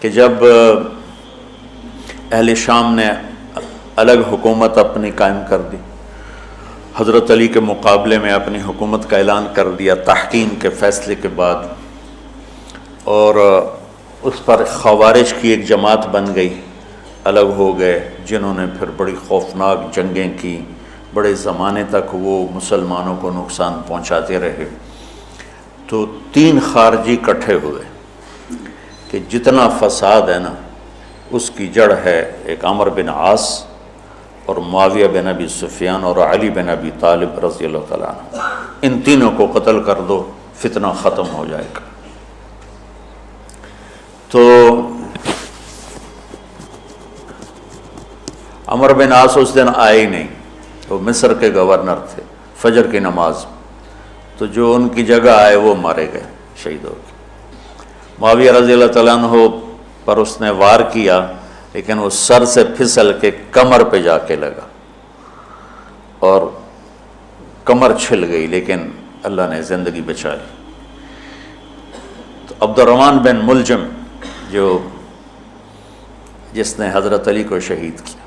کہ جب اہل شام نے الگ حکومت اپنی قائم کر دی، حضرت علی کے مقابلے میں اپنی حکومت کا اعلان کر دیا تحکیم کے فیصلے کے بعد، اور اس پر خوارج کی ایک جماعت بن گئی، الگ ہو گئے، جنہوں نے پھر بڑی خوفناک جنگیں کی، بڑے زمانے تک وہ مسلمانوں کو نقصان پہنچاتے رہے۔ تو 3 خارجی اکٹھے ہوئے کہ جتنا فساد ہے نا اس کی جڑ ہے ایک عمرو بن عاص اور معاویہ بن ابی سفیان اور علی بن ابی طالب رضی اللہ تعالیٰ عنہ، ان تینوں کو قتل کر دو، فتنہ ختم ہو جائے گا۔ تو عمرو بن عاص اس دن آئے ہی نہیں، وہ مصر کے گورنر تھے، فجر کی نماز، تو جو ان کی جگہ آئے وہ مارے گئے، شہید ہو گئے۔ معاویہ رضی اللہ تعالیٰ عنہ پر اس نے وار کیا، لیکن وہ سر سے پھسل کے کمر پہ جا کے لگا اور کمر چھل گئی، لیکن اللہ نے زندگی بچا لی۔ تو عبد الرحمن بن ملجم جس نے حضرت علی کو شہید کیا،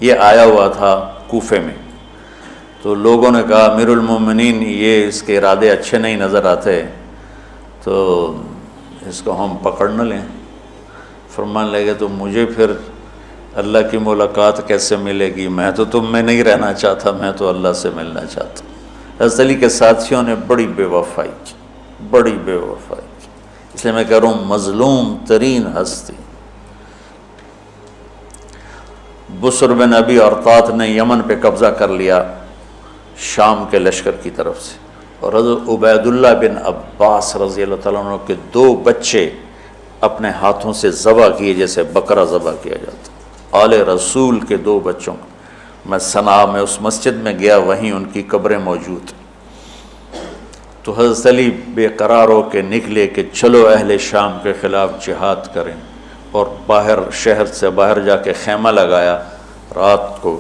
یہ آیا ہوا تھا کوفے میں، تو لوگوں نے کہا امیر المومنین یہ اس کے ارادے اچھے نہیں نظر آتے، تو اس کو ہم پکڑ نہ لیں۔ فرمان لگے تو مجھے پھر اللہ کی ملاقات کیسے ملے گی؟ میں تو تم میں نہیں رہنا چاہتا، میں تو اللہ سے ملنا چاہتا ہوں۔ حضرت علی کے ساتھیوں نے بڑی بے وفائی کی، بڑی بے وفائی کی، اس لیے میں کہہ رہا ہوں مظلوم ترین ہستی۔ بسر بن ابی ارطاط نے یمن پہ قبضہ کر لیا شام کے لشکر کی طرف سے، اور حضرت عبید اللہ بن عباس رضی اللہ تعالیٰ عنہ کے 2 بچے اپنے ہاتھوں سے ذبح کیے، جیسے بکرا ذبح کیا جاتا۔ آل رسول کے 2 بچوں کو میں صنعاء میں اس مسجد میں گیا، وہیں ان کی قبریں موجود۔ تو حضرت علی بے قرار ہو کے نکلے کہ چلو اہل شام کے خلاف جہاد کریں، اور باہر شہر سے باہر جا کے خیمہ لگایا رات کو۔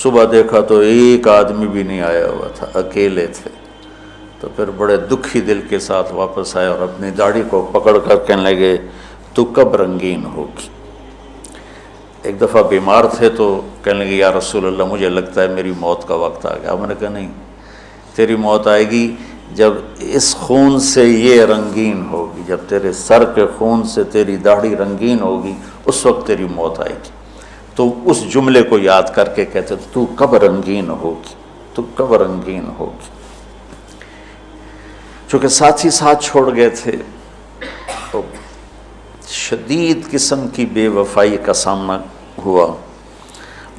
صبح دیکھا تو ایک آدمی بھی نہیں آیا ہوا تھا، اکیلے تھے۔ تو پھر بڑے دکھی دل کے ساتھ واپس آئے اور اپنی داڑھی کو پکڑ کر کہنے لگے تو کب رنگین ہوگی؟ ایک دفعہ بیمار تھے تو کہنے لگے یا رسول اللہ مجھے لگتا ہے میری موت کا وقت آ گیا۔ میں نے کہا نہیں، تیری موت آئے گی جب اس خون سے یہ رنگین ہوگی، جب تیرے سر کے خون سے تیری داڑھی رنگین ہوگی اس وقت تیری موت آئے گی۔ تو اس جملے کو یاد کر کے کہتے تو کب رنگین ہوگی، تو کب رنگین ہوگی۔ چونکہ ساتھی ساتھ چھوڑ گئے تھے تو شدید قسم کی بے وفائی کا سامنا ہوا۔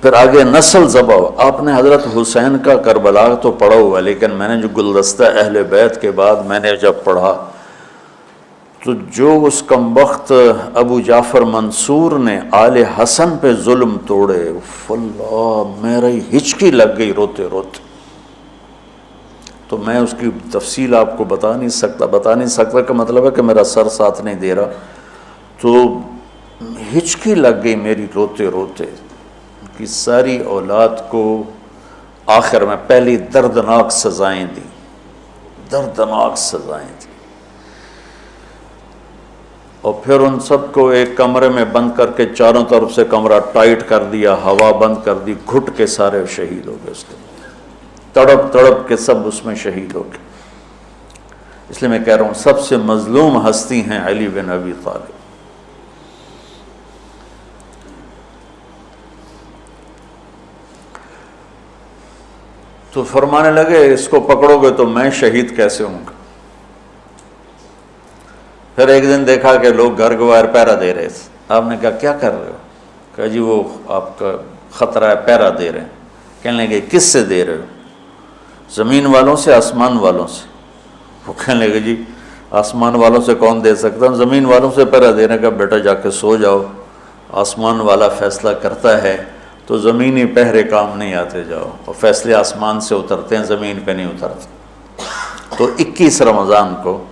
پھر آگے نسل ذبح۔ آپ نے حضرت حسین کا کربلا تو پڑھا ہوا، لیکن میں نے جو گلدستہ اہل بیت کے بعد میں نے جب پڑھا تو جو اس کمبخت ابو جعفر منصور نے آل حسن پہ ظلم توڑے، اللہ میری ہچکی لگ گئی روتے روتے۔ تو میں اس کی تفصیل آپ کو بتا نہیں سکتا کہ مطلب ہے کہ میرا سر ساتھ نہیں دے رہا، تو ہچکی لگ گئی میری روتے روتے۔ ان کی ساری اولاد کو آخر میں پہلی دردناک سزائیں دی، دردناک سزائیں دی، اور پھر ان سب کو ایک کمرے میں بند کر کے چاروں طرف سے کمرہ ٹائٹ کر دیا، ہوا بند کر دی، گھٹ کے سارے شہید ہو گئے، اس کے تڑپ تڑپ کے سب اس میں شہید ہو گئے۔ اس لیے میں کہہ رہا ہوں سب سے مظلوم ہستی ہیں علی بن ابی طالب۔ تو فرمانے لگے اس کو پکڑو گے تو میں شہید کیسے ہوں گا؟ پھر ایک دن دیکھا کہ لوگ گھر گوار پہرا دے رہے تھے۔ آپ نے کہا کیا کر رہے ہو؟ کہا جی وہ آپ کا خطرہ ہے، پہرا دے رہے ہیں۔ کہنے لگے کس سے دے رہے ہو؟ زمین والوں سے، آسمان والوں سے؟ وہ کہنے لگے جی آسمان والوں سے کون دے سکتا ہوں، زمین والوں سے پہرا دینے کا۔ بیٹا جا کے سو جاؤ، آسمان والا فیصلہ کرتا ہے، تو زمینی پہرے کام نہیں آتے، جاؤ، اور فیصلے آسمان سے اترتے ہیں، زمین پہ نہیں اترتے۔ تو 21 رمضان کو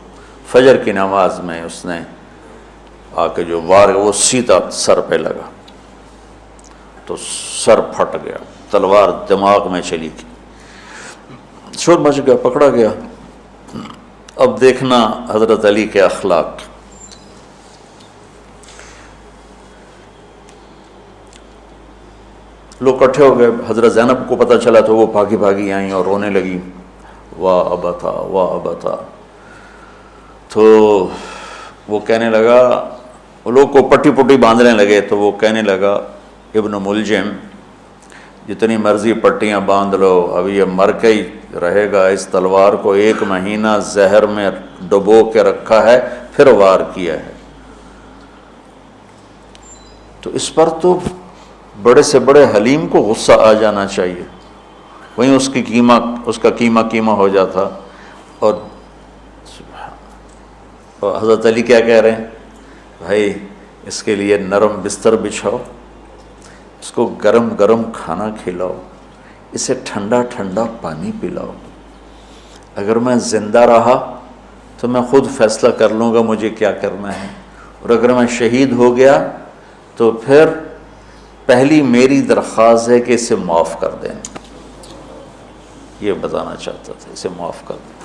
فجر کی نماز میں اس نے آ کے جو وار وہ سیدھا سر پہ لگا تو سر پھٹ گیا، تلوار دماغ میں چلی گئی، شور مچ گیا، پکڑا گیا۔ اب دیکھنا حضرت علی کے اخلاق، لوگ اکٹھے ہو گئے. حضرت زینب کو پتہ چلا تو وہ بھاگی بھاگی آئیں اور رونے لگی، واہ ابتا واہ ابتا. تو وہ کہنے لگا، وہ لوگ کو پٹی پٹی باندھنے لگے تو وہ کہنے لگا ابن ملجم جتنی مرضی پٹیاں باندھ لو، ابھی یہ مر کے ہی رہے گا. اس تلوار کو 1 مہینہ زہر میں ڈبو کے رکھا ہے پھر وار کیا ہے. تو اس پر تو بڑے سے بڑے حلیم کو غصہ آ جانا چاہیے. وہیں اس کا قیمہ ہو جاتا. اور حضرت علی کیا کہہ رہے ہیں؟ بھائی اس کے لیے نرم بستر بچھاؤ، اس کو گرم گرم کھانا کھلاؤ، اسے ٹھنڈا ٹھنڈا پانی پلاؤ. اگر میں زندہ رہا تو میں خود فیصلہ کر لوں گا مجھے کیا کرنا ہے، اور اگر میں شہید ہو گیا تو پھر پہلی میری درخواست ہے کہ اسے معاف کر دیں. یہ بتانا چاہتا تھا، اسے معاف کر دیں.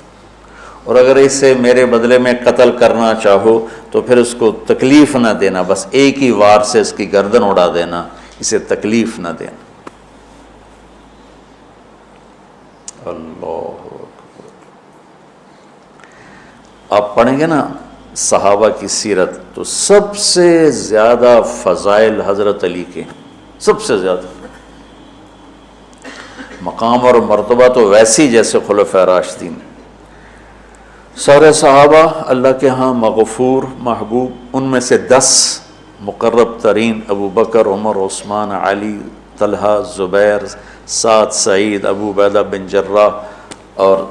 اور اگر اسے میرے بدلے میں قتل کرنا چاہو تو پھر اس کو تکلیف نہ دینا، بس ایک ہی وار سے اس کی گردن اڑا دینا، اسے تکلیف نہ دینا. اللہ اکبر. آپ پڑھیں گے نا صحابہ کی سیرت تو سب سے زیادہ فضائل حضرت علی کے، سب سے زیادہ مقام اور مرتبہ تو ویسی جیسے خلفائے راشدین. سارے صحابہ اللہ کے ہاں مغفور محبوب، ان میں سے 10 مقرب ترین ابو بکر، عمر، عثمان، علی، طلحہ، زبیر، سعد، سعید، ابو عبیدہ بن جراح اور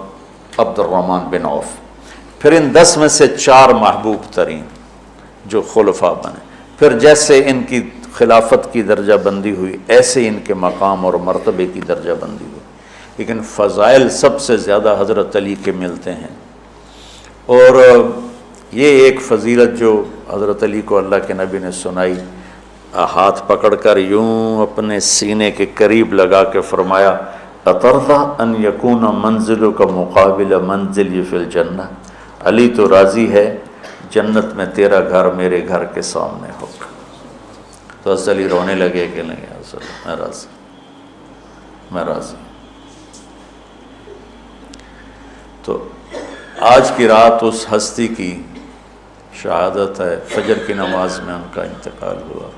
عبد الرحمن بن عوف. پھر ان 10 میں سے 4 محبوب ترین جو خلفاء بنے. پھر جیسے ان کی خلافت کی درجہ بندی ہوئی ایسے ان کے مقام اور مرتبے کی درجہ بندی ہوئی، لیکن فضائل سب سے زیادہ حضرت علی کے ملتے ہیں. اور یہ ایک فضیلت جو حضرت علی کو اللہ کے نبی نے سنائی، ہاتھ پکڑ کر یوں اپنے سینے کے قریب لگا کے فرمایا، اَتَرْضَىٰ أَن يَكُونَ مَنزِلُكَ مُقَابِلَ مَنزِلِي فِي الْجَنَّةِ. علی تو راضی ہے جنت میں تیرا گھر میرے گھر کے سامنے ہوگا. تو حضرت علی رونے لگے کہ نہیں حضرت میں راضی، میں راضی. تو آج کی رات اس ہستی کی شہادت ہے، فجر کی نماز میں ان کا انتقال ہوا،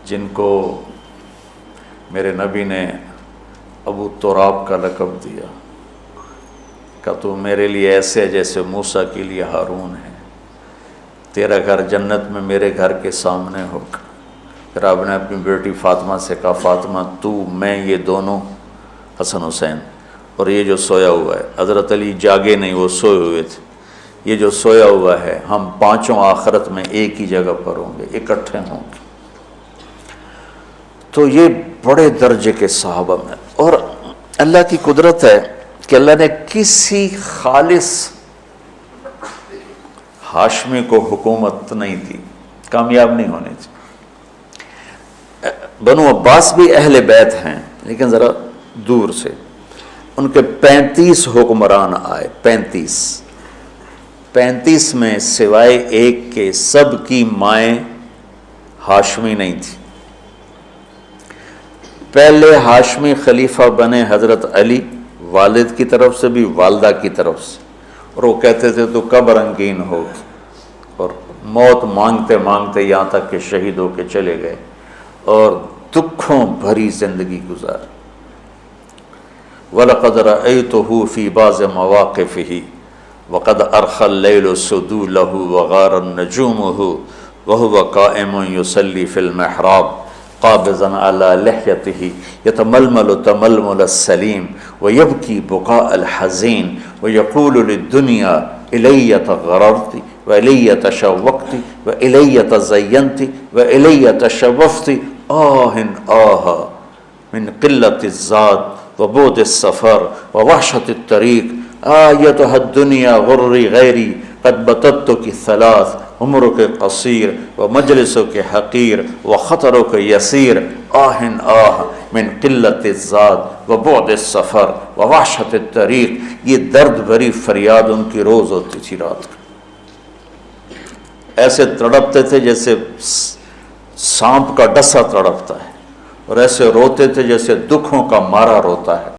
جن کو میرے نبی نے ابو تراب کا لقب دیا کہ تو میرے لیے ایسے جیسے موسیٰ کے لیے ہارون ہے، تیرا گھر جنت میں میرے گھر کے سامنے ہوگا. پھر آپ نے اپنی بیٹی فاطمہ سے کہا، فاطمہ تو میں یہ دونوں حسن حسین، اور یہ جو سویا ہوا ہے، حضرت علی جاگے نہیں، وہ سوئے ہوئے تھے، یہ جو سویا ہوا ہے ہم پانچوں آخرت میں ایک ہی جگہ پر ہوں گے، اکٹھے ہوں گے. تو یہ بڑے درجے کے صحابہ میں. اور اللہ کی قدرت ہے کہ اللہ نے کسی خالص ہاشمی کو حکومت نہیں دی، کامیاب نہیں ہونے تھی. بنو عباس بھی اہل بیت ہیں لیکن ذرا دور سے. ان کے 35 حکمران آئے، 35 میں سوائے ایک کے سب کی مائیں ہاشمی نہیں تھی. پہلے ہاشمی خلیفہ بنے حضرت علی، والد کی طرف سے بھی والدہ کی طرف سے، اور وہ کہتے تھے تو کب رنگین ہوگی، اور موت مانگتے مانگتے یہاں تک کہ شہید ہو کے چلے گئے اور دکھوں بھری زندگی گزاری. وَلَقَدْ رَأَيْتُهُ فِي بَعْضِ مَوَاقِفِهِ وَقَدْ أَرْخَى اللَّيْلُ سُدُولَهُ وَغَارَ النَّجُومُهُ وَهُوَ قَائِمٌ يُصَلِّي فِي الْمِحْرَابِ قابضاً على لحيته يتململ تململ السليم ويبكي بكاء الحزين ويقول للدنيا إلي تغررت وإلي تشوقت وإلي تزينت وإلي تشوفت آه من قلة الزاد وبعد السفر ووحشة الطريق آيتها الدنيا غري غيري قد بتتك الثلاث عمرك قصير ومجلسك حقير وخطرك يسير من قلة الزاد وبعد السفر ووحشة الطريق. یہ درد بھری فریاد ان کی روز ہوتی تھی رات کو. ایسے تڑپتے تھے جیسے سانپ کا ڈسا تڑپتا ہے، اور ایسے روتے تھے جیسے دکھوں کا مارا روتا ہے۔